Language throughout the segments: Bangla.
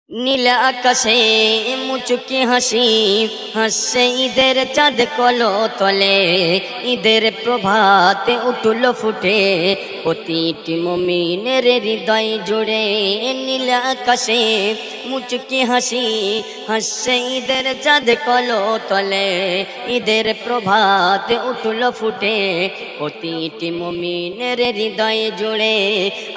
নীল আকাশে মুচকি হাসি হাসছে ঈদের চাঁদ কলো তলে। ঈদের প্রভাতে উঠল ফুটে প্রতিটি মুমিনের হৃদয় জুড়ে। নীল আকাশে মুচকি হাসি হাসছে ঈদের চাঁদ কলো তলে। ঈদের প্রভাতে উঠল ফুটে প্রতিটি মুমিনের হৃদয় জুড়ে।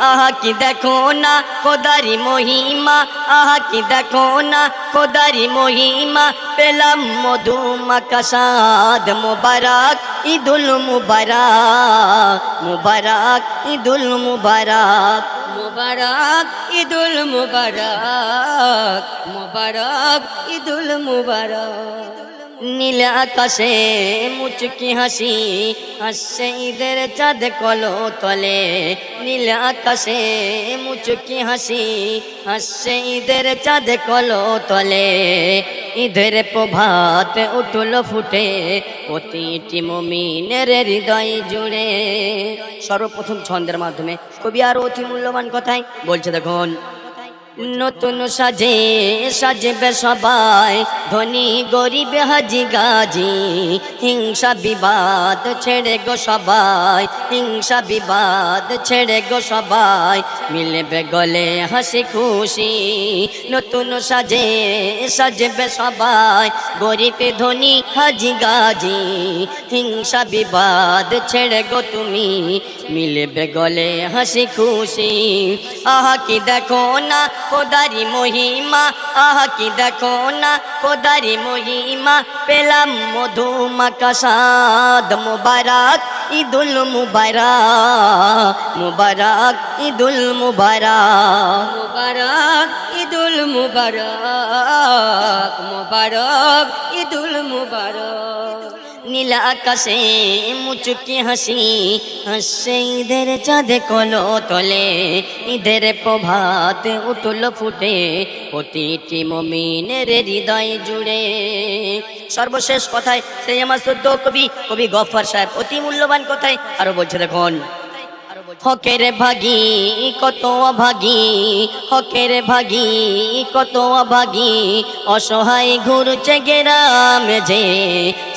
আহা কি দেখো না খোদারি মহিমা, আহা কি দেখো না খোদারি মহিমা, পেলাম মধু মাখা স্বাদ। মুবারক ঈদুল মুবারক, মুবারক ঈদুল মুবারক, মুবারক ঈদুল মুবারক, মুবারক ঈদুল মুবারক। নীল আকাশে মুচকি হাসি হাসছে ঈদের চাঁদ কলো তলে। নীল আকাশে মুচকি হাসি হাসছে ঈদের চাঁদ কলো তলে। ঈদের প্রভাত উঠল ফুটে প্রতিটি মুমিনের হৃদয় জুড়ে। সর্বপ্রথম ছন্দের মাধ্যমে কবি আর অতি মূল্যবান কথাই বলছে, দেখুন। নতুন সাজে সাজবে সবাই, ধনী গরিব হাজি গাজি, হিংসা বিবাদ ছেড়ে গো সবাই, হিংসা বিবাদ ছেড়ে গো সবাই, মিলবে গলে হাসি খুশি। নতুন সাজে সাজবে সবাই, গরিব ধনী হাজি গাজি, হিংসা বিবাদ ছেড়ে গো তুমি, মিলবে গলে হাসি খুশি। আহা কি দেখো না খোদারি মহিমা, আহা কি দেখো না খোদারি মহিমা, পেলাম মধু মাখা স্বাদ। মুবারক ঈদুল মুবারক, মুবারক ঈদুল মুবারক, মুবারক ঈদুল মুবারক, মুবারক ঈদুল মুবারক। নীল আকাশে মুচকি হাসি হাসছে ঈদের চাঁদ কলো তলে। ঈদের প্রভাত উঠল ফুটে প্রতিটি মুমিনের হৃদয় জুড়ে। সর্বশেষ কথায় সেই আমার শ্রদ্ধ কবি গফফার সাহেব অতি মূল্যবান কথায় আরো বলছে, দেখুন। হকের ভাগী কত অভাগী, হকের ভাগী কত অভাগী, অসহায় ঘুরছে গেরামে যে,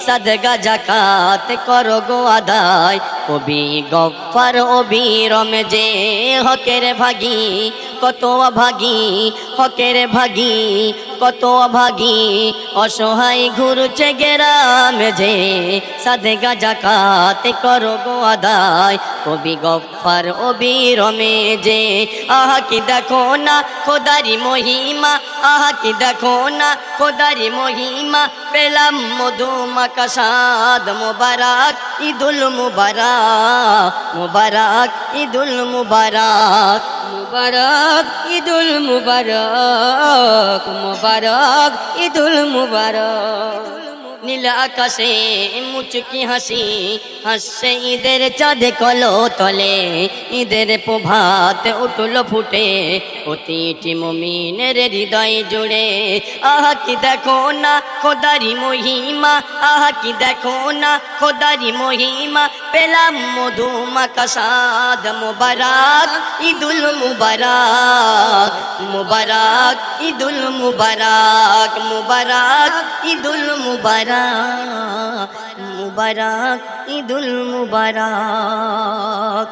সাদগা জাকাত করো গো আদায়, কবি গফফার অবিরমে যে। হকের ভাগী কত অভাগী, হকের ভাগী কত অভাগী, অসহায় ঘুরছে গেরামে যে, সাদগা জাকাত করো গো আদায়, কবি গফফার অবিরমে যে। আহা কি দেখো না খোদারি মহিমা, আহা কি দেখো না খোদারি মহিমা, পেলাম মধু মাখা স্বাদ। মুবারক ঈদুল মুবারক, মুবারক ঈদুল মুবারক, মুবারক ঈদুল মুবারক, মুবারক ঈদুল মুবারক। নীল আকাশে মুচকি হাসি হাসছে ঈদের চাঁদ কলো তলে। ঈদের প্রভাত উঠল ফুটে প্রতিটি মুমিনের হৃদয় জুড়ে। আহা কি দেখো না খোদারি মহিমা, আহা কি দেখো না খোদারি মহিমা, পেলাম মধু মাখা স্বাদ। মুবারক ঈদুল মুবারক, মুবারক ঈদুল মুবারক, মুবারক ঈদুল মুবারক, মুবারক ঈদুল মুবারক।